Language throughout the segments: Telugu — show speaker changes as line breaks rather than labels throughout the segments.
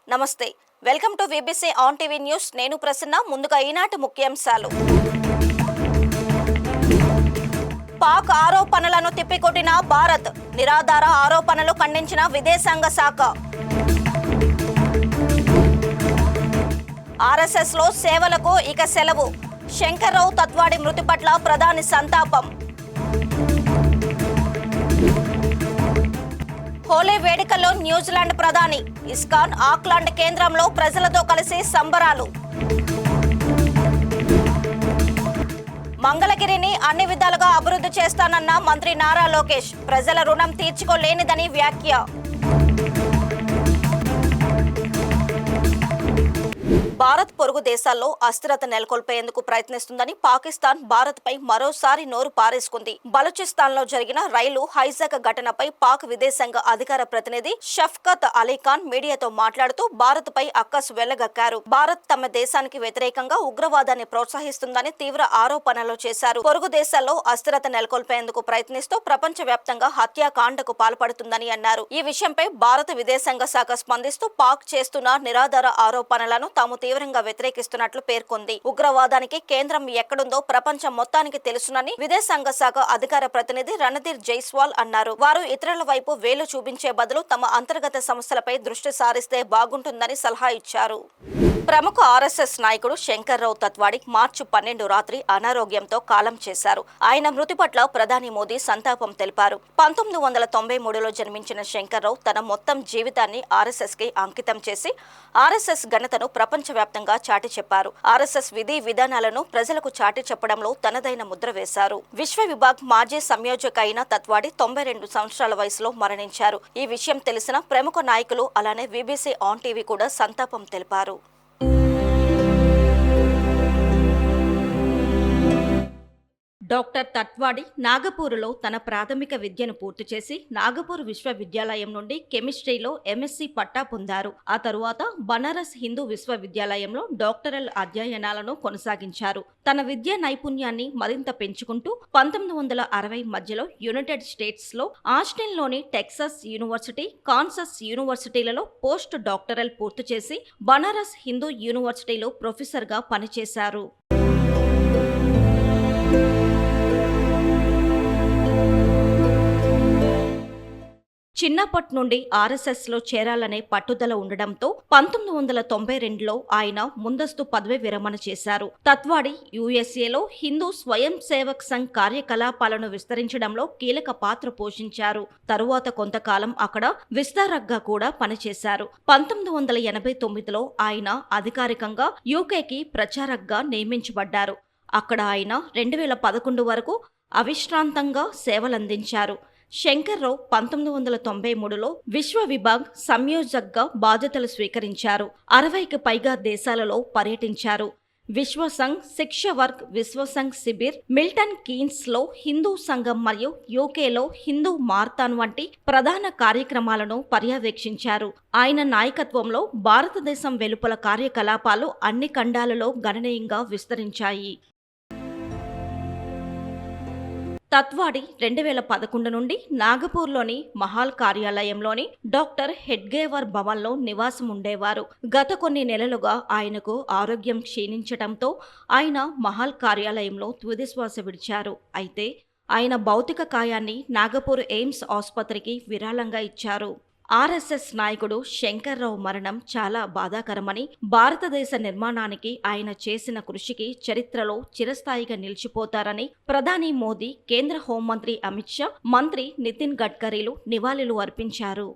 నమస్తే welcome to VBC on TV news నేను ప్రసన్న ముందుగా ఈనాటి ముఖ్యాంశాలు పాక్ ఆరోపణలను తిప్పికొట్టిన భారత్ నిరాధార ఆరోపణలు ఖండించిన విదేశాంగ శాఖ ఆర్ఎస్ఎస్ లో సేవలకు ఇక సెలవు శంకర్రావు తత్వాడి మృతి పట్ల ప్రధాని సంతాపం హోలీ వేడుకల్లో న్యూజిలాండ్ ప్రధాని ఇస్కాన్ ఆక్లాండ్ కేంద్రంలో ప్రజలతో కలిసి సంబరాలు మంగళగిరిని అన్ని విధాలుగా అభివృద్ధి చేస్తానన్న మంత్రి నారా లోకేష్ ప్రజల రుణం తీర్చుకోలేనిదని వ్యాఖ్య భారత్ పొరుగు దేశాల్లో అస్థిరత నెలకొల్పేందుకు ప్రయత్నిస్తుందని పాకిస్తాన్ భారత్ పై మరోసారి నోరు పారేసుకుంది. బలూచిస్తాన్ లో జరిగిన రైలు హైజాక్ ఘటనపై పాక్ విదేశాంగ అధికార ప్రతినిధి షఫ్కత్ అలీఖాన్ మీడియాతో మాట్లాడుతూ భారత్ పై అక్కసు వెళ్లగక్కారు. భారత్ తమ దేశానికి వ్యతిరేకంగా ఉగ్రవాదాన్ని ప్రోత్సహిస్తుందని తీవ్ర ఆరోపణలు చేశారు. పొరుగు దేశాల్లో అస్థిరత నెలకొల్పేందుకు ప్రయత్నిస్తూ ప్రపంచ వ్యాప్తంగా హత్యాకాండకు పాల్పడుతుందని అన్నారు. ఈ విషయంపై భారత విదేశాంగ శాఖ స్పందిస్తూ పాక్ చేస్తున్న నిరాధార ఆరోపణలను తాము తీవ్రంగా వ్యతిరేకిస్తున్నట్లు పేర్కొంది. ఉగ్రవాదానికి కేంద్రం ఎక్కడుందో ప్రపంచం మొత్తానికి తెలుసునని విదేశాంగ శాఖ అధికార ప్రతినిధి రణధీర్ జైస్వాల్ అన్నారు. వారు ఇతరుల వైపు వేలు చూపించే బదులు తమ అంతర్గత సమస్యలపై దృష్టి సారిస్తే బాగుంటుందని సలహా ఇచ్చారు. ప్రముఖ ఆర్ఎస్ఎస్ నాయకుడు శంకర్రావు తత్వాడి మార్చి 12 రాత్రి అనారోగ్యంతో కాలం చేశారు. ఆయన మృతి పట్ల ప్రధాని మోదీ సంతాపం తెలిపారు. 1993లో జన్మించిన శంకర్రావు తన మొత్తం జీవితాన్ని ఆర్ఎస్ఎస్ కి అంకితం చేసి ఆర్ఎస్ఎస్ ఘనతను ప్రపంచవ్యాప్తంగా చాటి చెప్పారు. ఆర్ఎస్ఎస్ విధి విధానాలను ప్రజలకు చాటి చెప్పడంలో తనదైన ముద్ర వేశారు. విశ్వ విభాగ్ మాజీ సంయోజక అయిన తత్వాడి 92 సంవత్సరాల వయసులో మరణించారు. ఈ విషయం తెలిసిన ప్రముఖ నాయకులు అలానే వీబీసీ ఆన్ టీవీ కూడా సంతాపం తెలిపారు. డాక్టర్ తత్వాడి నాగపూర్లో తన ప్రాథమిక విద్యను పూర్తి చేసి నాగపూర్ విశ్వవిద్యాలయం నుండి కెమిస్ట్రీలో ఎంఎస్సీ పట్టా పొందారు. ఆ తరువాత బనారస్ హిందూ విశ్వవిద్యాలయంలో డాక్టరల్ అధ్యయనాలను కొనసాగించారు. తన విద్యా నైపుణ్యాన్ని మరింత పెంచుకుంటూ 1960 మధ్యలో యునైటెడ్ స్టేట్స్ లో ఆస్టిన్లోని టెక్సాస్ యూనివర్సిటీ, కాన్సస్ యూనివర్సిటీలలో పోస్ట్ డాక్టరల్ పూర్తి చేసి బనారస్ హిందూ యూనివర్సిటీలో ప్రొఫెసర్గా పనిచేశారు. చిన్నప్పటి నుండి ఆర్ఎస్ఎస్ లో చేరాలనే పట్టుదల ఉండడంతో 1992లో ఆయన ముందస్తు పదవి విరమణ చేశారు. తత్వాడి యుఎస్ఏలో హిందూ స్వయం సేవక్ సంఘ్ కార్యకలాపాలను విస్తరించడంలో కీలక పాత్ర పోషించారు. తరువాత కొంతకాలం అక్కడ విస్తారక్గా కూడా పనిచేశారు. 1989లో ఆయన అధికారికంగా యూకేకి ప్రచారక్గా నియమించబడ్డారు. అక్కడ ఆయన 2011 వరకు అవిశ్రాంతంగా సేవలందించారు. శంకర్రావు 1993లో విశ్వ విభాగ్ సంయోజక్గా బాధ్యతలు స్వీకరించారు. 60కి పైగా దేశాలలో పర్యటించారు. విశ్వసంఘ్ శిక్ష వర్గ్, విశ్వసంఘ్ శిబిర్, మిల్టన్ కీన్స్ లో హిందూ సంఘం మరియు యూకేలో హిందూ మార్తాన్ వంటి ప్రధాన కార్యక్రమాలను పర్యవేక్షించారు. ఆయన నాయకత్వంలో భారతదేశం వెలుపల కార్యకలాపాలు అన్ని ఖండాలలో గణనీయంగా విస్తరించాయి. తత్వాడి 2011 నుండి నాగపూర్లోని మహాల్ కార్యాలయంలోని డాక్టర్ హెడ్గేవర్ భవన్లో నివాసం ఉండేవారు. గత కొన్ని నెలలుగా ఆయనకు ఆరోగ్యం క్షీణించటంతో ఆయన మహాల్ కార్యాలయంలో తుదిశ్వాస విడిచారు. అయితే ఆయన భౌతిక కాయాన్ని నాగపూర్ ఎయిమ్స్ ఆసుపత్రికి విరాళంగా ఇచ్చారు. ఆర్ఎస్ఎస్ నాయకుడు శంకర్రావు మరణం చాలా బాధాకరమని, భారతదేశ నిర్మాణానికి ఆయన చేసిన కృషికి చరిత్రలో చిరస్థాయిగా నిలిచిపోతారని ప్రధాని మోదీ, కేంద్ర హోంమంత్రి అమిత్ షా, మంత్రి నితిన్ గడ్కరీలు నివాళులు అర్పించారు.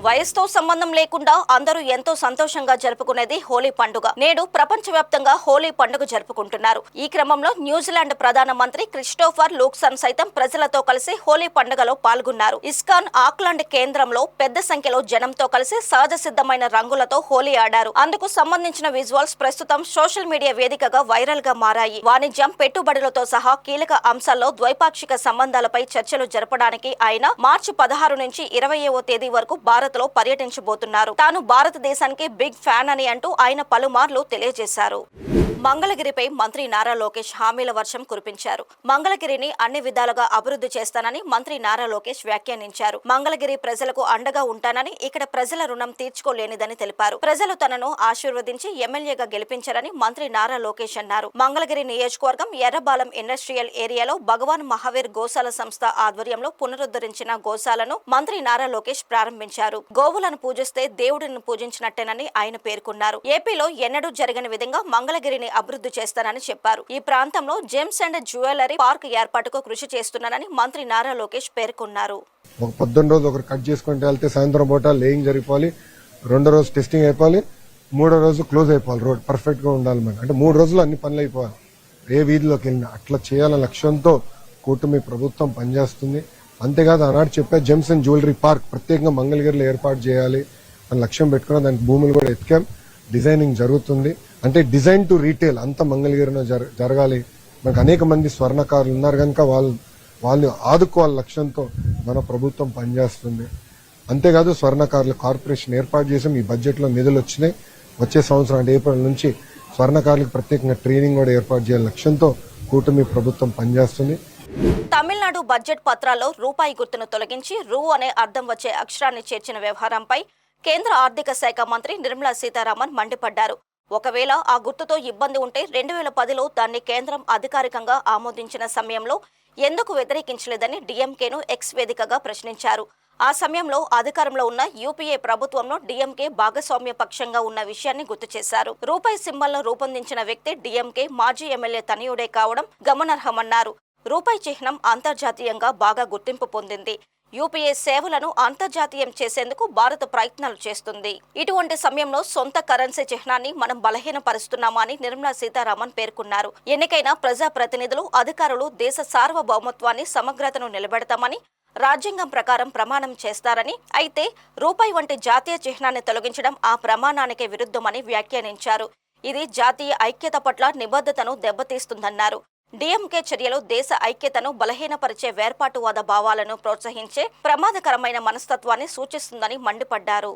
వయసుతో సంబంధం లేకుండా అందరూ ఎంతో సంతోషంగా జరుపుకునేది హోలీ పండుగ. నేడు ప్రపంచవ్యాప్తంగా హోలీ పండుగ జరుపుకుంటున్నారు. ఈ క్రమంలో న్యూజిలాండ్ ప్రధానమంత్రి క్రిస్టోఫర్ లూక్సన్ సైతం ప్రజలతో కలిసి హోలీ పండుగలో పాల్గొన్నారు. ఇస్కాన్ ఆక్లాండ్ కేంద్రంలో పెద్ద సంఖ్యలో జనంతో కలిసి సహజ సిద్ధమైన రంగులతో హోలీ ఆడారు. అందుకు సంబంధించిన విజువల్స్ ప్రస్తుతం సోషల్ మీడియా వేదికగా వైరల్ గా మారాయి. వాణిజ్యం, పెట్టుబడులతో సహా కీలక అంశాల్లో ద్వైపాక్షిక సంబంధాలపై చర్చలు జరపడానికి ఆయన మార్చి 16 నుంచి 20వ తేదీ వరకు భారత్ లో పర్యటించబోతున్నారు. తాను భారతదేశానికి బిగ్ ఫ్యాన్ అని అంటూ ఆయన పలుమార్లు తెలియజేశారు. మంగళగిరిపై మంత్రి నారా లోకేష్ హామీల వర్షం కురిపించారు. మంగళగిరిని అన్ని విధాలుగా అభివృద్ధి చేస్తానని మంత్రి నారా లోకేష్ వ్యాఖ్యానించారు. మంగళగిరి ప్రజలకు అండగా ఉంటానని, ఇక్కడ ప్రజల రుణం తీర్చుకోలేనిదని తెలిపారు. ప్రజలు తనను ఆశీర్వదించి ఎమ్మెల్యేగా గెలిపించారని మంత్రి నారా లోకేష్ అన్నారు. మంగళగిరి నియోజకవర్గం ఎర్రబాలెం ఇండస్ట్రియల్ ఏరియాలో భగవాన్ మహావీర్ గోశాల సంస్థ ఆధ్వర్యంలో పునరుద్ధరించిన గోశాలను మంత్రి నారా లోకేష్ ప్రారంభించారు. గోవులను పూజిస్తే దేవుడిని పూజించినట్టేనని ఆయన పేర్కొన్నారు. ఏపీలో ఎన్నడూ జరగని విధంగా మంగళగిరిని అభివృద్ధి చేస్తానని చెప్పారు. ఈ ప్రాంతంలో జెమ్స్ అండ్ జ్యువెలరీ పార్క్ ఏర్పాటుకు కృషి చేస్తున్నానని మంత్రి నారా లోకేష్ పేర్కొన్నారు.
పొద్దున్న రోజు ఒకరు కట్ చేసుకుంటే వెళ్తే సాయంత్రం పూట లేయింగ్ జరిగిపోవాలి, రెండో రోజు టెస్టింగ్ అయిపోవాలి, మూడో రోజు క్లోజ్ అయిపోవాలి. రోడ్ పర్ఫెక్ట్ గా ఉండాలి మనకి. అంటే 3 రోజులు అన్ని పనులు అయిపోవాలి. ఏ వీధిలోకి వెళ్ళినా అట్లా చేయాలనే లక్ష్యంతో కూటమి ప్రభుత్వం పనిచేస్తుంది. అంతేకాదు ఆనాడు చెప్పే జెమ్స్ అండ్ జ్యువెలరీ పార్క్ ప్రత్యేకంగా మంగళగిరిలో ఏర్పాటు చేయాలి అని లక్ష్యం పెట్టుకున్న దానికి భూములు కూడా ఎత్తికాం. డిజైనింగ్ జరుగుతుంది. అంటే డిజైన్ టు రీటైల్ అంతా మంగళగిరిలో జరగాలి. మనకు అనేక మంది స్వర్ణకారులు ఉన్నారు కనుక వాళ్ళని ఆదుకోవాలి లక్ష్యంతో మన ప్రభుత్వం పనిచేస్తుంది. అంతేకాదు స్వర్ణకారుల కార్పొరేషన్ ఏర్పాటు చేసాం. ఈ బడ్జెట్ లో నిధులు వచ్చినాయి. వచ్చే సంవత్సరం అంటే ఏప్రిల్ నుంచి స్వర్ణకారులకు ప్రత్యేకంగా ట్రైనింగ్ కూడా ఏర్పాటు చేయాలి లక్ష్యంతో కూటమి ప్రభుత్వం పనిచేస్తుంది.
తమిళనాడు బడ్జెట్ పత్రాల్లో రూపాయి గుర్తును తొలగించి రూ అనే అర్థం వచ్చే అక్షరాన్ని చేర్చిన వ్యవహారంపై కేంద్ర ఆర్థిక శాఖ మంత్రి నిర్మలా సీతారామన్ మండిపడ్డారు. ఒకవేళ ఆ గుర్తుతో ఇబ్బంది ఉంటే 2010లో దాన్ని కేంద్రం అధికారికంగా ఆమోదించిన సమయంలో ఎందుకు వ్యతిరేకించలేదని డీఎంకేను ఎక్స్ వేదికగా ప్రశ్నించారు. ఆ సమయంలో అధికారంలో ఉన్న యూపీఏ ప్రభుత్వంలో డీఎంకే భాగస్వామ్య పక్షంగా ఉన్న విషయాన్ని గుర్తు చేశారు. రూపాయి సింబల్ను రూపొందించిన వ్యక్తి డీఎంకే మాజీ ఎమ్మెల్యే తనయుడే కావడం గమనార్హమన్నారు. రూపాయి చిహ్నం అంతర్జాతీయంగా బాగా గుర్తింపు పొందింది. యూపీఏ సేవలను అంతర్జాతీయం చేసేందుకు భారత్ ప్రయత్నాలు చేస్తుంది. ఇటువంటి సమయంలో సొంత కరెన్సీ చిహ్నాన్ని మనం బలహీనపరుస్తున్నామని నిర్మలా సీతారామన్ పేర్కొన్నారు. ఎన్నికైన ప్రజాప్రతినిధులు, అధికారులు దేశ సార్వభౌమత్వాన్ని, సమగ్రతను నిలబెడతామని రాజ్యాంగం ప్రకారం ప్రమాణం చేస్తారని, అయితే రూపాయి వంటి జాతీయ చిహ్నాన్ని తొలగించడం ఆ ప్రమాణానికి విరుద్ధమని వ్యాఖ్యానించారు. ఇది జాతీయ ఐక్యత పట్ల నిబద్ధతను దెబ్బతీస్తుందన్నారు. డీఎంకే చర్యలు దేశ ఐక్యతను బలహీనపరిచే వేర్పాటువాద భావాలను ప్రోత్సహించే ప్రమాదకరమైన మనస్తత్వాన్ని సూచిస్తుందని మండిపడ్డారు.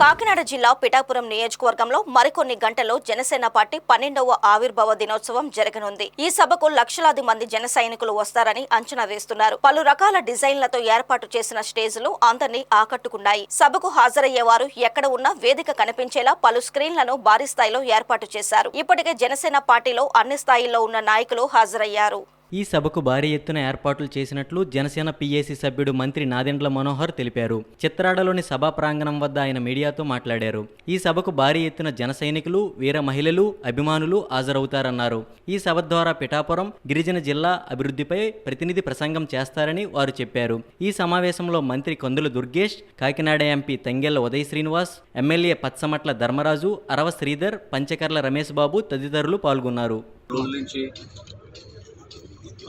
కాకినాడ జిల్లా పిఠాపురం నియోజకవర్గంలో మరికొన్ని గంటల్లో జనసేన పార్టీ 12వ ఆవిర్భావ దినోత్సవం జరగనుంది. ఈ సభకు లక్షలాది మంది జన సైనికులు వస్తారని అంచనా వేస్తున్నారు. పలు రకాల డిజైన్లతో ఏర్పాటు చేసిన స్టేజ్లు అందరినీ ఆకట్టుకున్నాయి. సభకు హాజరయ్యేవారు ఎక్కడ ఉన్నా వేదిక కనిపించేలా పలు స్క్రీన్లను భారీ స్థాయిలో ఏర్పాటు చేశారు. ఇప్పటికే జనసేన పార్టీలో అన్ని స్థాయిల్లో ఉన్న నాయకులు హాజరయ్యారు.
ఈ సభకు భారీ ఎత్తున ఏర్పాట్లు చేసినట్లు జనసేన పీఏసీ సభ్యుడు మంత్రి నాదెండ్ల మనోహర్ తెలిపారు. చిత్రాడలోని సభా ప్రాంగణం వద్ద ఆయన మీడియాతో మాట్లాడారు. ఈ సభకు భారీ ఎత్తున జన సైనికులు, వీర మహిళలు, అభిమానులు హాజరవుతారన్నారు. ఈ సభ ద్వారా పిఠాపురం, గిరిజన జిల్లా అభివృద్ధిపై ప్రతినిధి ప్రసంగం చేస్తారని వారు చెప్పారు. ఈ సమావేశంలో మంత్రి కందుల దుర్గేష్, కాకినాడ ఎంపీ తంగెళ్ల ఉదయ్ శ్రీనివాస్, ఎమ్మెల్యే పచ్చమట్ల ధర్మరాజు, అరవ శ్రీధర్, పంచకర్ల రమేష్ బాబు తదితరులు పాల్గొన్నారు.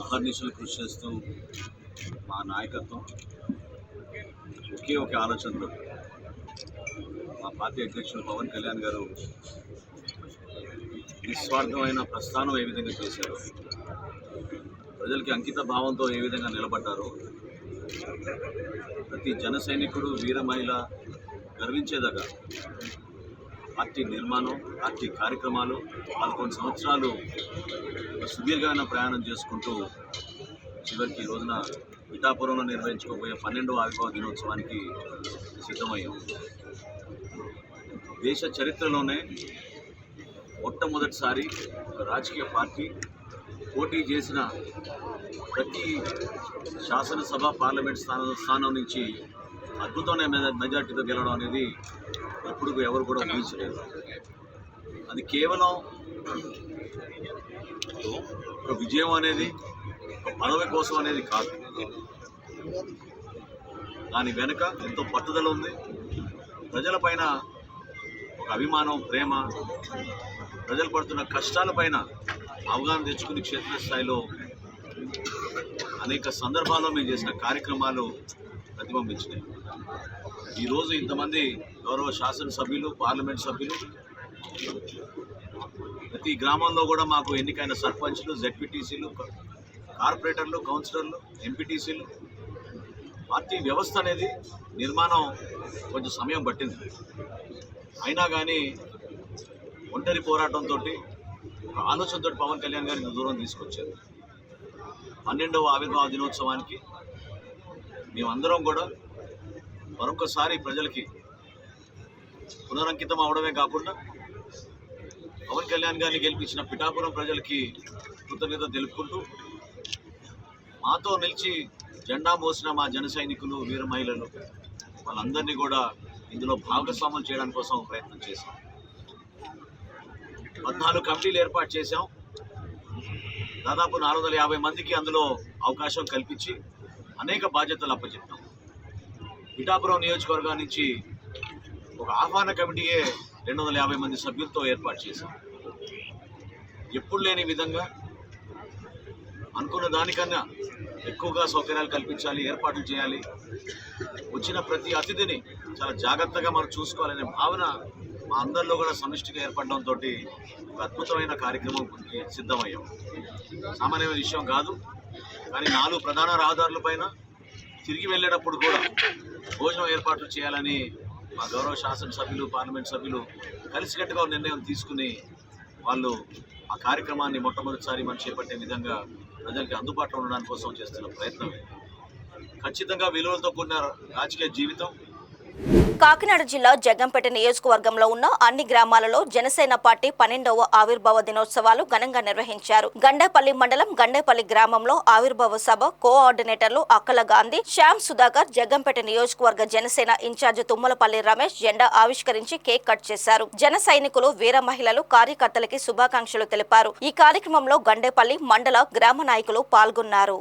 అహర్నిశలు కృషి చేస్తూ మా నాయకత్వం ఒకే ఒక ఆలోచనతో మా పార్టీ అధ్యక్షులు పవన్ కళ్యాణ్ గారు నిస్వార్థమైన ప్రస్థానం ఏ విధంగా చేశారు, ప్రజలకి అంకిత భావంతో ఏ విధంగా నిలబడ్డారో ప్రతి జన సైనికుడు, వీర మహిళ గర్వించేదగా పార్టీ నిర్మాణం, పార్టీ కార్యక్రమాలు 11 సంవత్సరాలు సుదీర్ఘమైన ప్రయాణం చేసుకుంటూ చివరికి ఈ రోజున పిఠాపురంలో నిర్వహించుకోబోయే 12వ ఆవిర్భావ దినోత్సవానికి సిద్ధమయ్యాం. దేశ చరిత్రలోనే మొట్టమొదటిసారి ఒక రాజకీయ పార్టీ పోటీ చేసిన ప్రతి శాసనసభ, పార్లమెంట్ స్థానం నుంచి అద్భుతమైన మెజార్టీతో గెలవడం అనేది ఎప్పుడు ఎవరు కూడా ఊహించలేదు. అది కేవలం ఒక విజయం అనేది, ఒక పదవి కోసం అనేది కాదు. దాని వెనుక ఎంతో పట్టుదల ఉంది. ప్రజలపైన ఒక అభిమానం, ప్రేమ, ప్రజలు పడుతున్న కష్టాలపైన అవగాహన తెచ్చుకుని క్షేత్రస్థాయిలో అనేక సందర్భాల్లో మేము చేసిన కార్యక్రమాలు ప్రతిబింబించినాయి. ఈరోజు ఇంతమంది గౌరవ శాసనసభ్యులు, పార్లమెంట్ సభ్యులు, ప్రతి గ్రామంలో కూడా మాకు ఎన్నికైన సర్పంచ్లు, జెడ్పీటీసీలు, కార్పొరేటర్లు, కౌన్సిలర్లు, ఎంపీటీసీలు, పార్టీ వ్యవస్థ అనేది నిర్మాణం కొంచెం సమయం పట్టింది. అయినా కానీ ఒంటరి పోరాటంతో ఒక ఒక ఆలోచనతో పవన్ కళ్యాణ్ గారిని ఇంత దూరం తీసుకొచ్చారు. 12వ ఆవిర్భావ దినోత్సవానికి మేమందరం కూడా మరొకసారి ప్రజలకి పునరంకితం అవడమే కాకుండా పవన్ కళ్యాణ్ గారిని గెలిపించిన పిఠాపురం ప్రజలకి కృతజ్ఞత తెలుపుకుంటూ మాతో నిలిచి జెండా మోసిన మా జన సైనికులు, వీర మహిళలు వాళ్ళందరినీ కూడా ఇందులో భాగస్వాములు చేయడానికి కోసం ప్రయత్నం చేశాం. 14 కమిటీలు ఏర్పాటు చేశాం. దాదాపు 450 మందికి అందులో అవకాశం కల్పించి అనేక బాధ్యతలు అప్పచెప్పాం. పిఠాపురం నియోజకవర్గం నుంచి ఒక ఆహ్వాన కమిటీయే 250 మంది సభ్యులతో ఏర్పాటు చేశాం. ఎప్పుడు లేని విధంగా అనుకున్న దానికన్నా ఎక్కువగా సౌకర్యాలు కల్పించాలి, ఏర్పాట్లు చేయాలి, వచ్చిన ప్రతి అతిథిని చాలా జాగ్రత్తగా మనం చూసుకోవాలనే భావన మా అందరిలో కూడా సమిష్టిగా ఏర్పడడంతో ఒక అద్భుతమైన కార్యక్రమం సిద్ధమయ్యాం. సామాన్యమైన విషయం కాదు. కానీ 4 ప్రధాన రహదారులపైన తిరిగి వెళ్ళేటప్పుడు కూడా భోజనం ఏర్పాట్లు చేయాలని మా గౌరవ శాసనసభ్యులు, పార్లమెంట్ సభ్యులు కలిసికట్టుగా నిర్ణయం తీసుకుని వాళ్ళు ఆ కార్యక్రమాన్ని మొట్టమొదటిసారి మనం చేపట్టే విధంగా ప్రజలకి అందుబాటులో ఉండడానికి కోసం చేస్తున్న ప్రయత్నం. ఖచ్చితంగా విలువలతో కూడిన రాజకీయ జీవితం.
కాకినాడ జిల్లా జగ్గంపేట నియోజకవర్గంలో ఉన్న అన్ని గ్రామాలలో జనసేన పార్టీ 12వ ఆవిర్భావ దినోత్సవాలు ఘనంగా నిర్వహించారు. గండేపల్లి మండలం గండేపల్లి గ్రామంలో ఆవిర్భావ సభ కోఆర్డినేటర్లు అక్కల గాంధీ, శ్యామ్ సుధాకర్, జగ్గంపేట నియోజకవర్గ జనసేన ఇన్ఛార్జ్ తుమ్మలపల్లి రమేష్ జెండా ఆవిష్కరించి కేక్ కట్ చేశారు. జన సైనికులు, వీర మహిళలు, కార్యకర్తలకి శుభాకాంక్షలు తెలిపారు. ఈ కార్యక్రమంలో గండేపల్లి మండల గ్రామ నాయకులు పాల్గొన్నారు.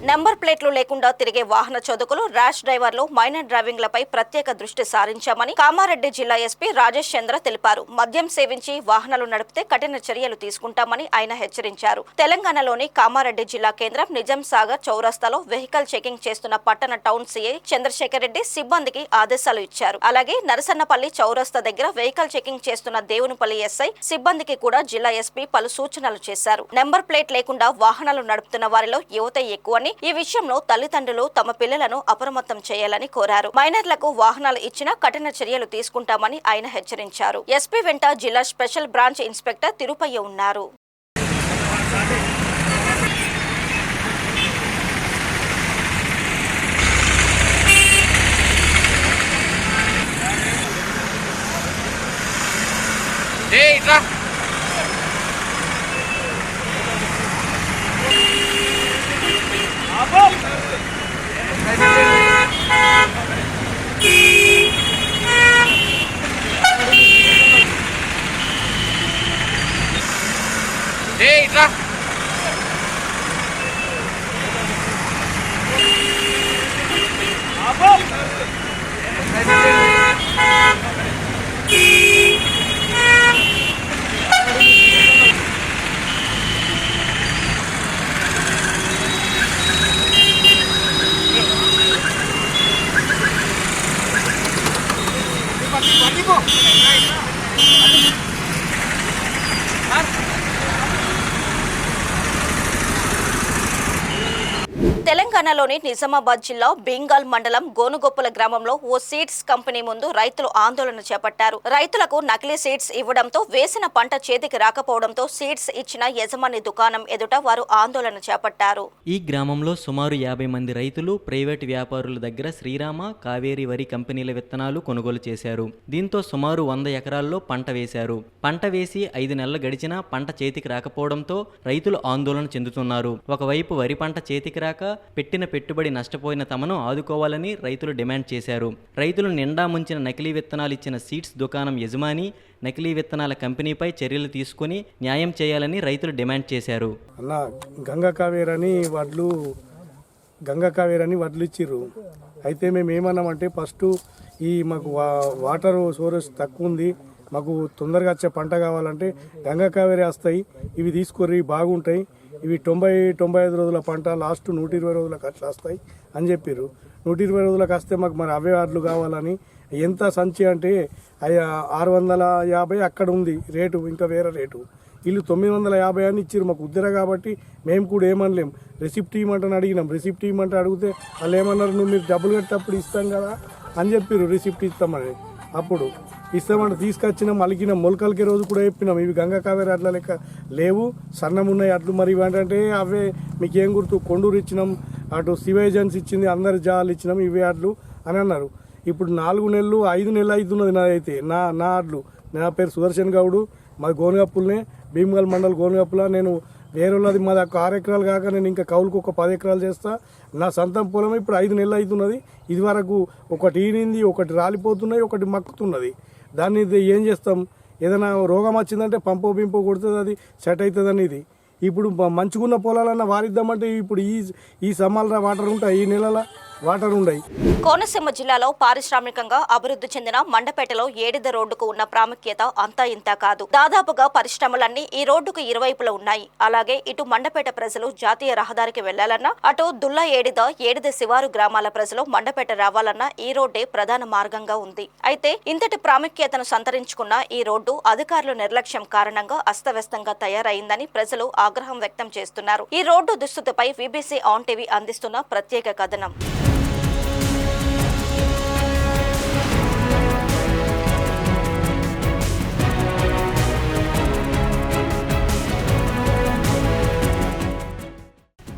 నెంబర్ ప్లేట్లు లేకుండా తిరిగే వాహన చోదకులు, ర్యాష్ డ్రైవర్లు, మైనర్ డ్రైవింగ్లపై ప్రత్యేక దృష్టి సారించామని కామారెడ్డి జిల్లా ఎస్పీ రాజేష్ చంద్ర తెలిపారు. మద్యం సేవించి వాహనాలు నడిపితే కఠిన చర్యలు తీసుకుంటామని ఆయన హెచ్చరించారు. తెలంగాణలోని కామారెడ్డి జిల్లా కేంద్రం నిజాం సాగర్ చౌరస్తాలో వెహికల్ చెకింగ్ చేస్తున్న పట్టణ టౌన్ సీఐ చంద్రశేఖర్ రెడ్డి సిబ్బందికి ఆదేశాలు ఇచ్చారు. అలాగే నరసన్నపల్లి చౌరస్తా దగ్గర వెహికల్ చెకింగ్ చేస్తున్న దేవునిపల్లి ఎస్ఐ సిబ్బందికి కూడా జిల్లా ఎస్పీ పలు సూచనలు చేశారు. నెంబర్ ప్లేట్ లేకుండా వాహనాలు నడుపుతున్న వారిలో యువత ఎక్కువని, ఈ విషయంలో తల్లిదండ్రులు తమ పిల్లలను అప్రమత్తం చేయాలని కోరారు. మైనర్లకు వాహనాలు ఇచ్చినా కఠిన చర్యలు తీసుకుంటామని ఆయన హెచ్చరించారు. ఎస్పీ వెంట జిల్లా స్పెషల్ బ్రాంచ్ ఇన్స్పెక్టర్ తిరుపయ్య ఉన్నారు. తెలంగాణలోని నిజామాబాద్ జిల్లా బెంగాల్ మండలం గోనుగొప్పల గ్రామంలో ఓ సీడ్స్ కంపెనీ ముందు రైతులు ఆందోళన చేపట్టారు. రైతులకు నకిలీ సీడ్స్ ఇవ్వడంతో వేసిన పంట చేతికి రాకపోవడంతో సీడ్స్ ఇచ్చిన యజమాని దుకాణం ఎదుట వారు ఆందోళన చేపట్టారు.
ఈ గ్రామంలో సుమారు 50 మంది రైతులు ప్రైవేటు వ్యాపారుల దగ్గర శ్రీరామ, కావేరి వరి కంపెనీల విత్తనాలు కొనుగోలు చేశారు. దీంతో సుమారు 100 ఎకరాల్లో పంట వేశారు. పంట వేసి 5 నెలలు గడిచినా పంట చేతికి రాకపోవడంతో రైతులు ఆందోళన చెందుతున్నారు. ఒకవైపు వరి పంట చేతికి రాక పెట్టిన పెట్టుబడి నష్టపోయిన తమను ఆదుకోవాలని రైతులు డిమాండ్ చేశారు. రైతులు నిండా ముంచిన నకిలీ విత్తనాలు ఇచ్చిన సీడ్స్ దుకాణం యజమాని, నకిలీ విత్తనాల కంపెనీపై చర్యలు తీసుకుని న్యాయం చేయాలని రైతులు డిమాండ్ చేశారు.
అలా గంగా కావేరని వడ్లు ఇచ్చిర్రు. అయితే మేము ఏమన్నామంటే ఫస్ట్ ఈ మాకు వాటర్ సోర్స్ తక్కువ ఉంది, మాకు తొందరగా వచ్చే పంట కావాలంటే గంగా కావేరి వస్తాయి, ఇవి తీసుకొని బాగుంటాయి, ఇవి 90-95 రోజుల పంట లాస్ట్ 120 రోజులకు అట్లా వస్తాయి అని చెప్పారు. 120 రోజులకు వస్తే మాకు మరి అవే వడ్లు కావాలని, ఎంత సంచి అంటే 650 అక్కడ ఉంది రేటు, ఇంకా వేరే రేటు, వీళ్ళు 950 అని ఇచ్చారు. మాకు ఉద్దర కాబట్టి మేము కూడా ఏమనలేం. రెసిప్ట్ ఇవ్వమంటే అడిగినాం. రెసిప్ట్ ఇవ్వమంటే అడిగితే వాళ్ళు ఏమన్నారు, నువ్వు మీరు డబ్బులు కట్టేటప్పుడు ఇస్తాం కదా అని చెప్పారు, రిసిప్ట్ ఇస్తామని. అప్పుడు ఇస్తామంటే తీసుకొచ్చినాం, అలికిన మొలకలకి రోజు కూడా చెప్పినాం ఇవి గంగా కావేరి అట్లా లెక్క లేవు, సన్నం ఉన్నాయి అట్లు. మరి ఇవేంటంటే అవే మీకేం గుర్తు, కొండూరు ఇచ్చినాం, అటు సివేజన్స్ ఇచ్చింది, అందరి జాలు ఇచ్చినాం, ఇవే అడ్లు అని అన్నారు. ఇప్పుడు 4 నెలలు 5 నెలలు అవుతున్నది నాదైతే నా అడ్లు. నా పేరు సుదర్శన్ గౌడు, మాది గోనగప్పులనే, భీమగల్ మండల్ గోనగప్పుల. నేను వేరే వాళ్ళది మాది 6 ఎకరాలు కాక నేను ఇంకా కౌలుకు ఒక 10 ఎకరాలు చేస్తా. నా సొంతం పొలం ఇప్పుడు 5 నెలలు అవుతున్నది. ఇది వరకు ఒకటి ఈనింది, ఒకటి రాలిపోతున్నాయి, ఒకటి మక్కుతున్నది. దాన్ని ఏం చేస్తాం, ఏదైనా రోగం వచ్చిందంటే పంపో బింపో కొడుతుంది, అది సెట్ అవుతుందని. ఇది ఇప్పుడు మంచుకున్న పొలాలన్నా వారిద్దామంటే ఇప్పుడు ఈ సమాల వాటర్ ఉంటాయి, ఈ నెలల వాటర్ ఉండయి.
కోనసీమ జిల్లాలో పారిశ్రామికంగా అభివృద్ధి చెందిన మండపేటలో ఏడిద రోడ్డుకు ఉన్న ప్రాముఖ్యత అంతా ఇంతా కాదు. దాదాపుగా పరిశ్రమలన్నీ ఈ రోడ్డుకు ఇరువైపులా ఉన్నాయి. అలాగే ఇటు మండపేట ప్రజలు జాతీయ రహదారికి వెళ్లాలన్నా, అటు దుల్ల ఏడిద శివారు గ్రామాల ప్రజలు మండపేట రావాలన్నా ఈ రోడ్డే ప్రధాన మార్గంగా ఉంది. అయితే ఇంతటి ప్రాముఖ్యతను సంతరించుకున్న ఈ రోడ్డు అధికారుల నిర్లక్ష్యం కారణంగా అస్తవ్యస్తంగా తయారైందని ప్రజలు ఆగ్రహం వ్యక్తం చేస్తున్నారు. ఈ రోడ్డు దుస్థితిపై వీబీసీ ఆన్ టీవీ అందిస్తున్న ప్రత్యేక కథనం.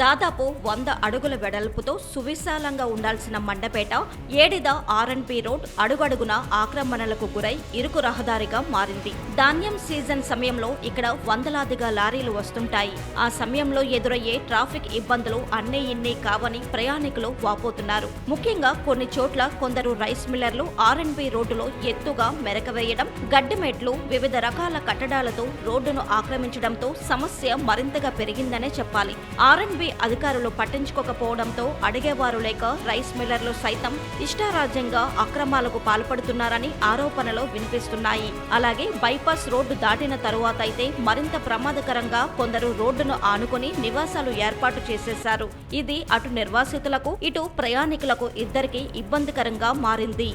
దాదాపు 100 అడుగుల వెడల్పుతో సువిశాలంగా ఉండాల్సిన మండపేట ఏడిద ఆర్ఎన్బి రోడ్ అడుగడుగున ఆక్రమణలకు గురై ఇరుకు రహదారిగా మారింది. ధాన్యం సీజన్ సమయంలో ఇక్కడ వందలాదిగా లారీలు వస్తుంటాయి. ఆ సమయంలో ఎదురయ్యే ట్రాఫిక్ ఇబ్బందులు అన్నీ ఇన్నీ కావని ప్రయాణికులు వాపోతున్నారు. ముఖ్యంగా కొన్ని చోట్ల కొందరు రైస్ మిల్లర్లు ఆర్ఎన్బి రోడ్డులో ఎత్తుగా మెరకవేయడం, గడ్డిమెట్లు, వివిధ రకాల కట్టడాలతో రోడ్డును ఆక్రమించడంతో సమస్య మరింతగా పెరిగిందనే చెప్పాలి. ఆర్ఎన్బి అధికారులు పట్టించుకోకపోవడంతో అడిగేవారు లేక రైస్ మిల్లర్లు సైతం ఇష్టారాజ్యంగా అక్రమాలకు పాల్పడుతున్నారని ఆరోపణలు వినిపిస్తున్నాయి. అలాగే బైపాస్ రోడ్డు దాటిన తరువాత అయితే మరింత ప్రమాదకరంగా కొందరు రోడ్డును ఆనుకుని నివాసాలు ఏర్పాటు చేసేశారు. ఇది అటు నిర్వాసితులకు, ఇటు ప్రయాణికులకు ఇద్దరికీ ఇబ్బందికరంగా మారింది.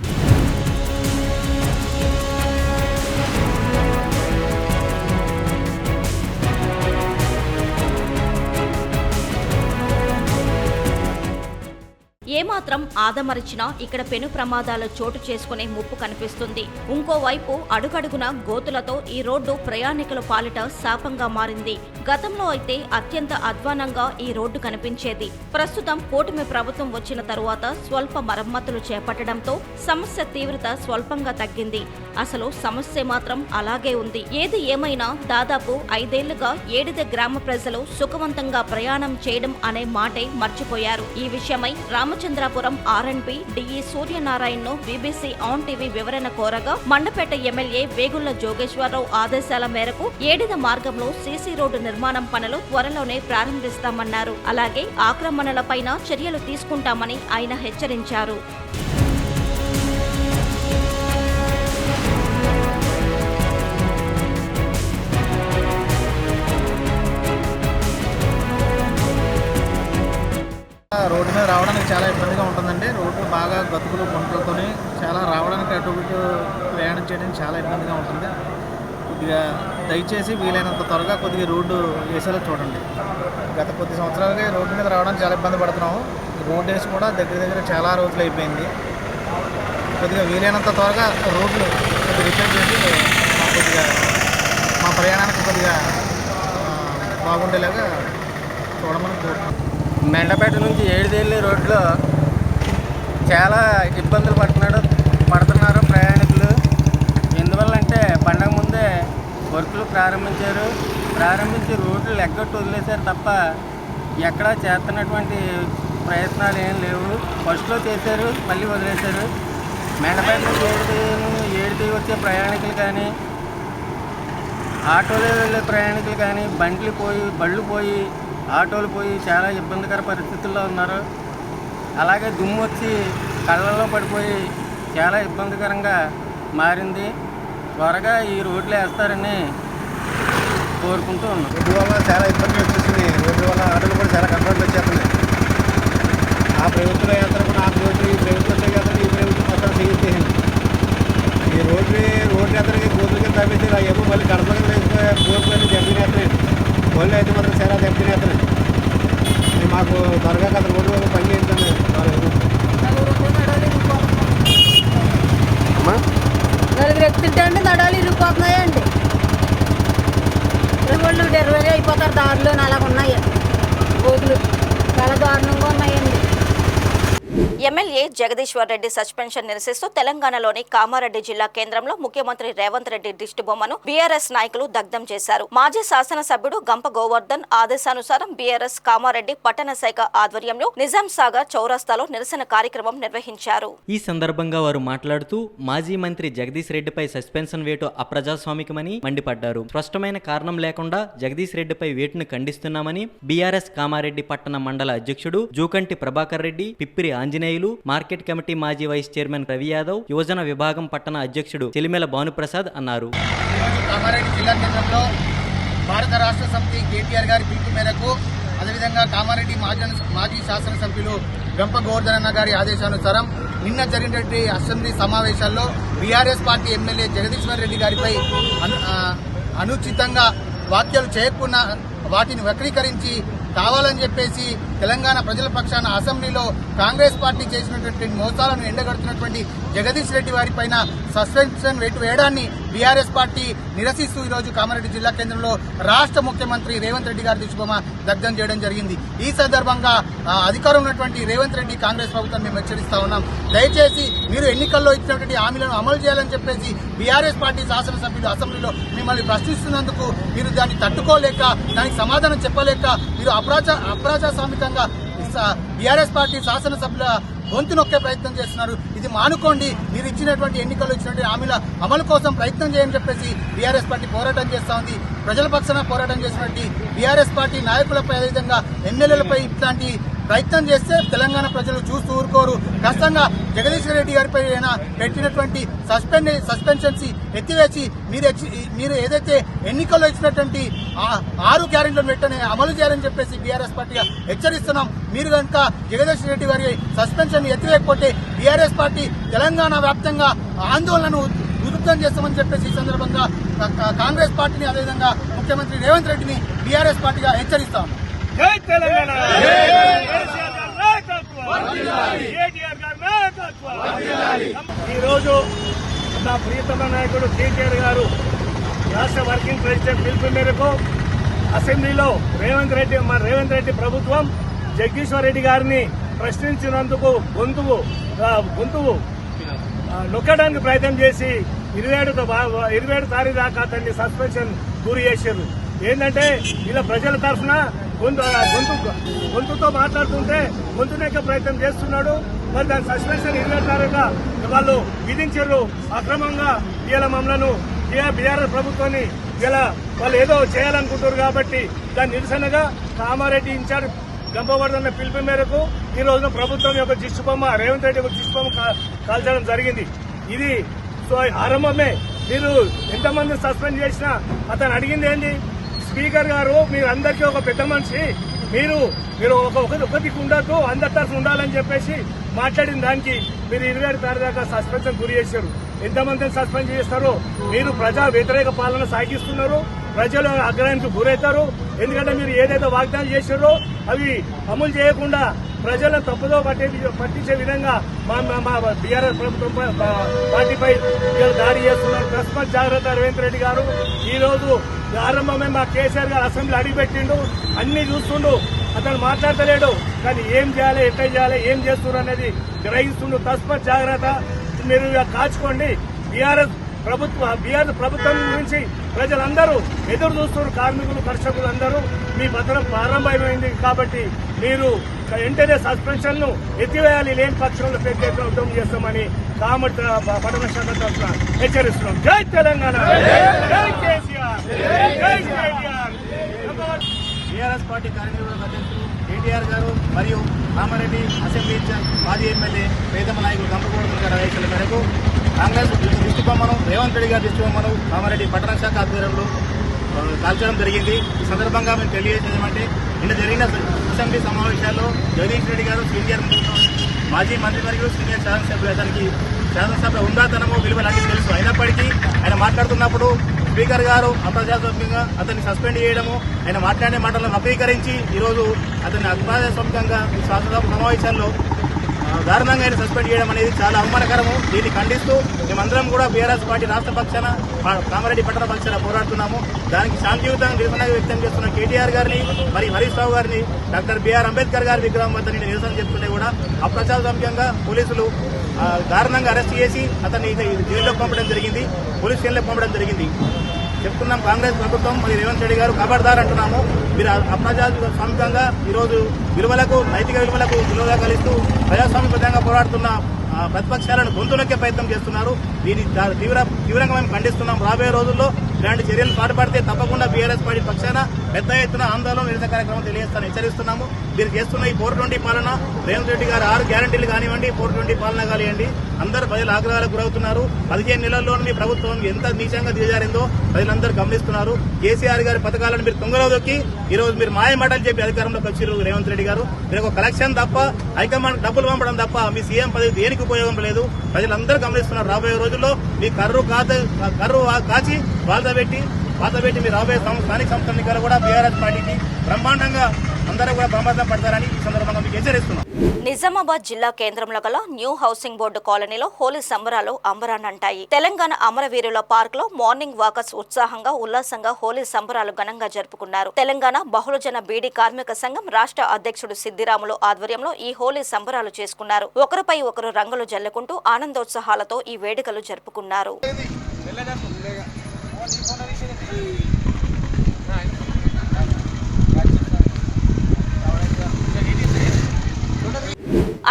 ఏమాత్రం ఆదమరిచినా ఇక్కడ పెను ప్రమాదాలు చోటు చేసుకునే ముప్పు కనిపిస్తుంది. ఇంకోవైపు అడుగడుగున గోతులతో ఈ రోడ్డు ప్రయాణికుల పాలిట శాపంగా మారింది. గతంలో అయితే అత్యంత అధ్వానంగా ఈ రోడ్డు కనిపించేది. ప్రస్తుతం కూటమి ప్రభుత్వం వచ్చిన తరువాత స్వల్ప మరమ్మతులు చేపట్టడంతో సమస్య తీవ్రత స్వల్పంగా తగ్గింది. అసలు సమస్య మాత్రం అలాగే ఉంది. ఏది ఏమైనా దాదాపు 5 ఏళ్లుగా ఏడిద గ్రామ ప్రజలు సుఖవంతంగా ప్రయాణం చేయడం అనే మాటే మర్చిపోయారు. ఈ విషయమై రామచంద్రాపురం ఆర్ఎన్బి డిఈ సూర్యనారాయణను బీబీసీ ఆన్ టీవీ వివరణ కోరగా మండపేట ఎమ్మెల్యే వేగుళ్ల జోగేశ్వరరావు ఆదేశాల మేరకు ఏడిద మార్గంలో సీసీ రోడ్డు నిర్మాణం పనులు త్వరలోనే ప్రారంభిస్తామన్నారు. అలాగే ఆక్రమణలపైన చర్యలు తీసుకుంటామని ఆయన హెచ్చరించారు.
రోడ్డు మీద రావడానికి చాలా ఇబ్బందిగా ఉంటుందండి. రోడ్డు బాగా గతుకులు గుంటలతో చాలా రావడానికి అటు ఇటు ప్రయాణం చేయడానికి చాలా ఇబ్బందిగా ఉంటుంది. కొద్దిగా దయచేసి వీలైనంత త్వరగా కొద్దిగా రోడ్డు వేసేలా చూడండి. గత కొద్ది సంవత్సరాలుగా రోడ్డు మీద రావడానికి చాలా ఇబ్బంది పడుతున్నాము. రోడ్డు వేసి కూడా దగ్గర చాలా రోజులు అయిపోయింది. కొద్దిగా వీలైనంత త్వరగా రోడ్లు కొద్దిగా రిపేర్ చేసి కొద్దిగా మా ప్రయాణానికి కొద్దిగా బాగుండేలాగా చూడమని కోరుతున్నాం.
మెండపేట నుంచి ఏడుదేళ్ళి రోడ్లో చాలా ఇబ్బందులు పడుతున్నారు ప్రయాణికులు. ఎందువల్లంటే పండగ ముందే వర్కులు ప్రారంభించి రోడ్లు ఎగ్గొట్టు వదిలేశారు తప్ప ఎక్కడా చేస్తున్నటువంటి ప్రయత్నాలు ఏం లేవు. ఫస్ట్లో చేశారు, మళ్ళీ వదిలేశారు. మెండపేట నుంచి ఏడుది వచ్చే ప్రయాణికులు కానీ, ఆటోలో వెళ్ళే ప్రయాణికులు కానీ బళ్ళు పోయి ఆటోలు పోయి చాలా ఇబ్బందికర పరిస్థితుల్లో ఉన్నారు. అలాగే దుమ్ము వచ్చి కళ్ళల్లో పడిపోయి చాలా ఇబ్బందికరంగా మారింది. త్వరగా ఈ రోడ్లు వేస్తారని కోరుకుంటూ ఉన్నాం.
రోడ్డు వల్ల చాలా ఇబ్బంది వచ్చేసింది. రోడ్డు వల్ల ఆటోలు కూడా చాలా కంట్రోల్ వచ్చేస్తున్నాయి. ఆ ప్రభుత్వం యాత్ర ఆ ప్రభుత్వం ఈ ప్రభుత్వం యాత్ర ఈ ప్రభుత్వం మొత్తం చేయించేసింది. ఈ రోడ్డు యాత్రకి గోతులకి తప్పించి ఏమో మళ్ళీ కడపకి కోరుకొని దెబ్బతినేస్తున్నాయి. వాళ్ళు అయితే మాత్రం చాలా దెబ్బతినేస్తున్నాయి. మాకు త్వరగా కదా రోడ్డు పని చేయించండి.
నలుగురు ఎక్కుతుంటే అండి నడాలు ఇరిగిపోతున్నాయండి. వాళ్ళు డెలివరీ అయిపోతారు దారిలో అలాగ ఉన్నాయి రోజులు చాలా దారుణంగా ఉన్నాయండి.
ఎమ్మెల్యే జగదీశ్వర్ రెడ్డి సస్పెన్షన్ నిరసిస్తూ తెలంగాణలోని కామారెడ్డి జిల్లా కేంద్రంలో ముఖ్యమంత్రి రేవంత్ రెడ్డి దిష్టి బొమ్మను బీఆర్ఎస్ నాయకులు దగ్ధం చేశారు. మాజీ శాసనసభ్యుడు గంప గోవర్ధన్ ఆదేశానుసారం బీఆర్ఎస్ కామారెడ్డి పట్టణ శాఖ ఆధ్వర్యంలో నిజాం సాగర్ చౌరస్తాలో నిరసన కార్యక్రమం నిర్వహించారు.
ఈ సందర్భంగా వారు మాట్లాడుతూ మాజీ మంత్రి జగదీష్ రెడ్డిపై సస్పెన్షన్ వేటు అప్రజాస్వామికమని మండిపడ్డారు. స్పష్టమైన కారణం లేకుండా జగదీష్ రెడ్డిపై వేటును ఖండిస్తున్నామని బీఆర్ఎస్ కామారెడ్డి పట్టణ మండల అధ్యక్షుడు జూకంటి ప్రభాకర్ రెడ్డి, పిప్పిరి ఆంజనేయులు, మార్కెట్ కమిటీ మాజీ వైస్ చైర్మన్ రవి యాదవ్, యువజన విభాగం పట్టణ అధ్యక్షుడు చెలిమెల భానుప్రసాద్ అన్నారు.
కామారెడ్డి జిల్లా కేంద్రంలో భారత రాష్ట్ర సమితి కేటీఆర్ గారి పిలుపు మేరకు, అదేవిధంగా కామారెడ్డి మాజీ శాసనసభ్యులు గంప గోవర్ధన్ గారి ఆదేశానుసారం నిన్న జరిగినటువంటి అసెంబ్లీ సమావేశాల్లో బీఆర్ఎస్ పార్టీ ఎమ్మెల్యే జగదీశ్వర్ రెడ్డి గారిపై అనుచితంగా వ్యాఖ్యలు చేయకుండా వాటిని వక్రీకరించి కావాలని చెప్పేసి తెలంగాణ ప్రజల పక్షాన అసెంబ్లీలో కాంగ్రెస్ పార్టీ చేసినటువంటి మోసాలను ఎండగడుతున్నటువంటి జగదీష్ రెడ్డి వారి పైన సస్పెన్షన్ వేటు వేయడాన్ని బీఆర్ఎస్ పార్టీ నిరసిస్తూ ఈరోజు కామారెడ్డి జిల్లా కేంద్రంలో రాష్ట్ర ముఖ్యమంత్రి రేవంత్ రెడ్డి గారి దిష్టిబొమ్మ దగ్ధం చేయడం జరిగింది. ఈ సందర్భంగా అధికారం ఉన్నటువంటి రేవంత్ రెడ్డి కాంగ్రెస్ ప్రభుత్వం మేము హెచ్చరిస్తా ఉన్నాం. దయచేసి మీరు ఎన్నికల్లో ఇచ్చినటువంటి హామీలను అమలు చేయాలని చెప్పేసి బీఆర్ఎస్ పార్టీ శాసనసభ్యులు అసెంబ్లీలో మిమ్మల్ని ప్రశ్నిస్తున్నందుకు మీరు దాన్ని తట్టుకోలేక, దానికి సమాధానం చెప్పలేక మీరు అప్రజాస్వామికంగా బీఆర్ఎస్ పార్టీ శాసనసభ్యుల గొంతు నొక్కే ప్రయత్నం చేస్తున్నారు. ఇది మానుకోండి. మీరు ఇచ్చినటువంటి ఎన్నికల్లో ఇచ్చినటువంటి హామీల అమలు కోసం ప్రయత్నం చేయని చెప్పేసి బీఆర్ఎస్ పార్టీ పోరాటం చేస్తా ఉంది. ప్రజల పక్షాన పోరాటం చేసినటువంటి బీఆర్ఎస్ పార్టీ నాయకులపై, అదేవిధంగా ఎమ్మెల్యేలపై ఇట్లాంటి ప్రయత్నం చేస్తే తెలంగాణ ప్రజలు చూస్తూ ఊరుకోరు. ఖచ్చితంగా జగదీష్ రెడ్డి గారిపై పెట్టినటువంటి సస్పెన్షన్స్ ఎత్తివేసి మీరు ఏదైతే ఎన్నికల్లో ఇచ్చినటువంటి 6 గ్యారెంటీలను వెంటనే అమలు చేయాలని చెప్పేసి బీఆర్ఎస్ పార్టీగా హెచ్చరిస్తున్నాం. మీరు కనుక జగదీష్ రెడ్డి గారి సస్పెన్షన్ ఎత్తివేయకపోతే బీఆర్ఎస్ పార్టీ తెలంగాణ వ్యాప్తంగా ఆందోళనను ఉధృతం చేస్తామని చెప్పేసి ఈ సందర్భంగా కాంగ్రెస్ పార్టీని, అదేవిధంగా ముఖ్యమంత్రి రేవంత్ రెడ్డిని బీఆర్ఎస్ పార్టీగా హెచ్చరిస్తాం.
జై తెలంగాణ. ఈరోజు నా ప్రియతమ నాయకుడు కేటీఆర్ గారు రాష్ట్ర వర్కింగ్ ప్రెసిడెంట్ పిలుపు మేరకు అసెంబ్లీలో రేవంత్ రెడ్డి ప్రభుత్వం జగదీశ్వర్ రెడ్డి గారిని ప్రశ్నించినందుకు గొంతువు నొక్కడానికి ప్రయత్నం చేసి 27 తారీఖు దాకా అతన్ని సస్పెన్షన్ గురి చేశారు. ఏంటంటే ఇలా ప్రజల తరఫున గొంతుతో మాట్లాడుతుంటే గొంతు నెక్క ప్రయత్నం చేస్తున్నాడు. మరి దాని సస్పెన్షన్ 27 తారీఖుగా వాళ్ళు విధించారు. అక్రమంగా ఇలా మమ్మలను బీఆర్ఎస్ ప్రభుత్వాన్ని ఇలా వాళ్ళు ఏదో చేయాలనుకుంటారు కాబట్టి దాని నిరసనగా కామారెడ్డి ఇన్ఛార్జ్ గంపవర్ధన్ పిలుపు మేరకు ఈ రోజున ప్రభుత్వం యొక్క దిష్టిబొమ్మ, రేవంత్ రెడ్డి యొక్క దిష్టిబొమ్మ కాల్చడం జరిగింది. ఇది ఆరంభమే. మీరు ఎంతమంది సస్పెండ్ చేసినా అతను అడిగింది ఏంటి? స్పీకర్ గారు, మీరు అందరికీ ఒక పెద్ద మనిషి, మీరు ఒకరికి ఉండద్దు, అందరి తరఫున ఉండాలని చెప్పేసి మాట్లాడిన దానికి మీరు 27 తారీఖు దాకా సస్పెన్షన్ గురి చేశారు. ఎంతమందిని సస్పెండ్ చేస్తారో మీరు ప్రజా వ్యతిరేక పాలన సాగిస్తున్నారు. ప్రజలు ఆగ్రహానికి గురవుతారు. ఎందుకంటే మీరు ఏదైతే వాగ్దానం చేశారో అవి అమలు చేయకుండా ప్రజలను తప్పుదో పట్టించే విధంగా మా బీఆర్ఎస్ ప్రభుత్వం పార్టీపై దాడి చేస్తున్నారు. తస్మాత్ జాగ్రత్త రేవంత్ రెడ్డి గారు. ఈ రోజు ఆరంభమే మా కేసీఆర్ గారు అసెంబ్లీ అడిగిపెట్టిండు, అన్ని చూస్తుండు, అతను మాట్లాడతలేడు. కానీ ఏం చేయాలి, ఎట్లా చేయాలి, ఏం చేస్తున్నారు అనేది గ్రహిస్తుండు. తస్మాత్ జాగ్రత్త, మీరు కాచుకోండి. బీఆర్ఎస్ ప్రభుత్వం గురించి ప్రజలందరూ ఎదురు చూస్తున్నారు. కార్మికులు, కర్షకులు అందరూ మీ భద్రం ప్రారంభమైంది కాబట్టి మీరు వెంటనే సస్పెన్షన్ ను ఎత్తివేయాలి. లేని పక్షంలో పెద్ద ఎత్తున ఉద్యమం చేస్తామని కామారెడ్డి పట్టణ శాఖ తరఫున హెచ్చరిస్తున్నాం. జై తెలంగాణ, జై కేసీఆర్, జై కేటీఆర్.
బీఆర్ఎస్ పార్టీ కార్యనిర్వాహక అధ్యక్షులు కేటీఆర్ గారు మరియు కామారెడ్డి అసెంబ్లీ ఇన్ఛార్జ్ మాజీ ఎమ్మెల్యే ప్రియతమ నాయకులు గంపగోవర్ధన్ గారి ఆదేశాల మేరకు కాంగ్రెస్ దిష్టిబొమ్మను, రేవంత్ రెడ్డి గారి దిష్టిబొమ్మను కామారెడ్డి పట్టణ శాఖ ఆధ్వర్యంలో కాల్చడం జరిగింది. ఈ సందర్భంగా మేము తెలియజేసేది ఏమంటే, నిన్న జరిగిన అసెంబ్లీ సమావేశాల్లో జగదీష్ రెడ్డి గారు సీనియర్ మాజీ మంత్రి మరియు సీనియర్ శాసనసభ్యులు, అతనికి శాసనసభ ఉందాతనము విలువలన్నీ తెలుసు. అయినప్పటికీ ఆయన మాట్లాడుతున్నప్పుడు స్పీకర్ గారు అప్రజాస్వామికంగా అతన్ని సస్పెండ్ చేయడము, ఆయన మాట్లాడే మాటలను వక్రీకరించి ఈరోజు అతన్ని అప్రజాస్వామికంగా శాసనసభ సమావేశాల్లో దారుణంగా ఆయన సస్పెండ్ చేయడం అనేది చాలా అవమానకరము. దీన్ని ఖండిస్తూ మేమందరం కూడా బీఆర్ఎస్ పార్టీ రాష్ట్ర పక్షాన కామారెడ్డి పట్టణ పక్షాన పోరాడుతున్నాము. దానికి శాంతియుతంగా నిరసన వ్యక్తం చేస్తున్న కేటీఆర్ గారిని మరి హరీష్ రావు గారిని డాక్టర్ బిఆర్ అంబేద్కర్ గారి విగ్రహం వద్ద నేను నిరసన చెప్తుంటే కూడా అప్రజాస్వామ్యంగా పోలీసులు దారుణంగా అరెస్ట్ చేసి అతన్ని జైల్లో పంపడం జరిగింది, పోలీస్ స్టేషన్లో పంపడం జరిగింది. చెప్తున్నాం, కాంగ్రెస్ ప్రభుత్వం మరి రేవంత్ రెడ్డి గారు ఖబర్దార్ అంటున్నాము. మీరు అప్రజాస్వామికంగా ఈరోజు విలువలకు, నైతిక విలువలకు విలువగా కలిస్తూ ప్రజాస్వామ్యబద్ధంగా పోరాడుతున్న ప్రతిపక్షాలను గొంతునొక్కే ప్రయత్నం చేస్తున్నారు. దీన్ని తీవ్రంగా మేము ఖండిస్తున్నాం. రాబోయే రోజుల్లో ఇలాంటి చర్యలు పాటుపడితే తప్పకుండా బీఆర్ఎస్ పార్టీ పక్షాన పెద్ద ఎత్తున ఆందోళన నిరసన కార్యక్రమం తెలియజేస్తాను హెచ్చరిస్తున్నాము. మీరు చేస్తున్న ఈ 420 పాలన, రేవంత్ రెడ్డి గారు 6 గ్యారంటీలు కానివ్వండి, 420 పాలన కానివ్వండి, అందరూ ప్రజల ఆగ్రహాలకు గురవుతున్నారు. 15 నెలల్లోనూ మీ ప్రభుత్వం ఎంత నీచంగా దిగజారిందో ప్రజలందరూ గమనిస్తున్నారు. కేసీఆర్ గారి పథకాలను మీరు తుంగలో దొక్కి ఈరోజు మీరు మాయ మాటలు చెప్పి అధికారంలోకి వచ్చారు రేవంత్ రెడ్డి గారు. మీరు ఒక కలెక్షన్ తప్ప, హైకమాండ్ డబ్బులు పంపడం తప్ప మీ సీఎం పదవి దేనికి ఉపయోగం లేదు. ప్రజలందరూ గమనిస్తున్నారు. రాబోయే రోజుల్లో మీ కర్రు కాచి బాధ పెట్టి మీరు రాబోయే స్థానిక సంస్థల ఎన్నికలు కూడా బీఆర్ఎస్ పార్టీకి బ్రహ్మాండంగా అందరూ కూడా ప్రమాదం పడతారని ఈ సందర్భంగా మీకు హెచ్చరిస్తున్నాం.
నిజామాబాద్ జిల్లా కేంద్రంలో గల న్యూ హౌసింగ్ బోర్డు కాలనీలో హోలీ సంబరాలు అంబరాన్నంటాయి. తెలంగాణ అమరవీరుల పార్క్ లో మార్నింగ్ వాకర్స్ ఉత్సాహంగా ఉల్లాసంగా హోలీ సంబరాలు ఘనంగా జరుపుకున్నారు. తెలంగాణ బహుళజన బీడీ కార్మిక సంఘం రాష్ట్ర అధ్యక్షుడు సిద్దిరాములు ఆధ్వర్యంలో ఈ హోలీ సంబరాలు చేసుకున్నారు. ఒకరిపై ఒకరు రంగులు జల్లుకుంటూ ఆనందోత్సాహాలతో ఈ వేడుకలు జరుపుకున్నారు.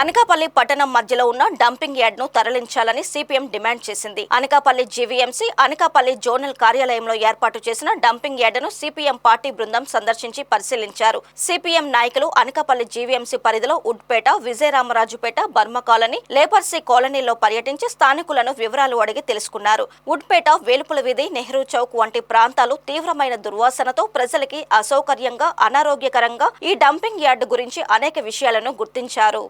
అనకాపల్లి పట్టణం మధ్యలో ఉన్న డంపింగ్ యార్డ్ ను తరలించాలని సిపిఎం డిమాండ్ చేసింది. అనకాపల్లి జీవీఎంసీ అనకాపల్లి జోనల్ కార్యాలయంలో ఏర్పాటు చేసిన డంపింగ్ యార్డ్ ను సిపిఎం పార్టీ బృందం సందర్శించి పరిశీలించారు. సిపిఎం నాయకులు అనకాపల్లి జీవీఎంసీ పరిధిలో ఉడ్పేట, విజయరామరాజుపేట, బర్మ కాలనీ, లేపర్సీ కాలనీలో పర్యటించి స్థానికులను వివరాలు అడిగి తెలుసుకున్నారు. ఉడ్పేట, వేలుపుల వీధి, నెహ్రూ చౌక్ వంటి ప్రాంతాలు తీవ్రమైన దుర్వాసనతో ప్రజలకి అసౌకర్యంగా, అనారోగ్యకరంగా ఈ డంపింగ్ యార్డు గురించి అనేక విషయాలను గుర్తించారు.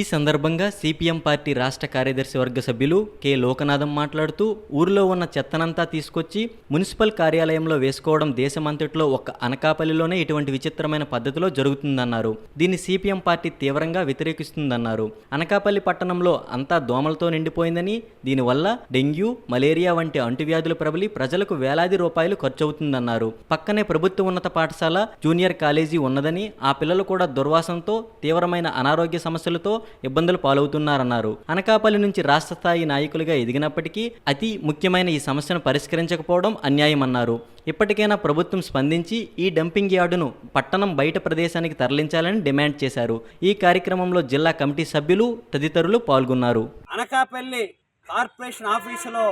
ఈ సందర్భంగా సిపిఎం పార్టీ రాష్ట్ర కార్యదర్శి వర్గ సభ్యులు కె లోకనాథం మాట్లాడుతూ ఊరిలో ఉన్న చెత్తనంతా తీసుకొచ్చి మున్సిపల్ కార్యాలయంలో వేసుకోవడం దేశమంతట్లో ఒక్క అనకాపల్లిలోనే ఇటువంటి విచిత్రమైన పద్ధతిలో జరుగుతుందన్నారు. దీన్ని సిపిఎం పార్టీ తీవ్రంగా వ్యతిరేకిస్తుందన్నారు. అనకాపల్లి పట్టణంలో అంతా దోమలతో నిండిపోయిందని, దీనివల్ల డెంగ్యూ, మలేరియా వంటి అంటువ్యాధులు ప్రబలి ప్రజలకు వేలాది రూపాయలు ఖర్చవుతుందన్నారు. పక్కనే ప్రభుత్వ ఉన్నత పాఠశాల, జూనియర్ కాలేజీ ఉన్నదని, ఆ పిల్లలు కూడా దుర్వాసనతో తీవ్రమైన అనారోగ్య సమస్యలతో ఇబ్బందులు పాలవుతున్నారన్నారు. అనకాపల్లి నుంచి రాష్ట్ర స్థాయి నాయకులుగా ఎదిగినప్పటికీ అతి ముఖ్యమైన ఈ సమస్యను పరిష్కరించకపోవడం అన్యాయమన్నారు. ఇప్పటికైనా ప్రభుత్వం స్పందించి ఈ డంపింగ్ యార్డును పట్టణం బయట ప్రదేశానికి తరలించాలని డిమాండ్ చేశారు. ఈ కార్యక్రమంలో జిల్లా కమిటీ సభ్యులు తదితరులు పాల్గొన్నారు.
అనకాపల్లి కార్పొరేషన్ ఆఫీసులో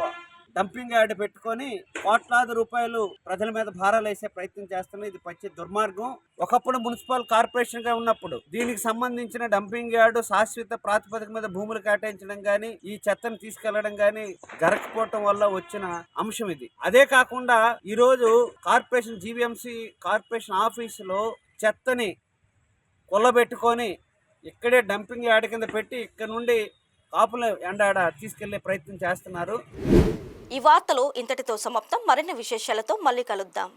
డంపింగ్ యార్డ్ పెట్టుకొని కోట్లాది రూపాయలు ప్రజల మీద భారాలు వేసే ప్రయత్నం చేస్తున్నారు. ఇది పచ్చి దుర్మార్గం. ఒకప్పుడు మున్సిపల్ కార్పొరేషన్ గా ఉన్నప్పుడు దీనికి సంబంధించిన డంపింగ్ యార్డు శాశ్వత ప్రాతిపదిక మీద భూములు కేటాయించడం గానీ, ఈ చెత్తను తీసుకెళ్లడం గానీ జరగకపోవటం వల్ల వచ్చిన అంశం ఇది. అదే కాకుండా ఈ రోజు కార్పొరేషన్ జీవీఎంసీ కార్పొరేషన్ ఆఫీసులో చెత్తని కొల్లబెట్టుకొని ఇక్కడే డంపింగ్ యార్డ్ కింద పెట్టి ఇక్కడ నుండి కాపుల ఎండాడ తీసుకెళ్లే ప్రయత్నం చేస్తున్నారు.
ఈ వార్తలు ఇంతటితో సమాప్తం. మరిన్ని విశేషాలతో మళ్ళీ కలుద్దాం.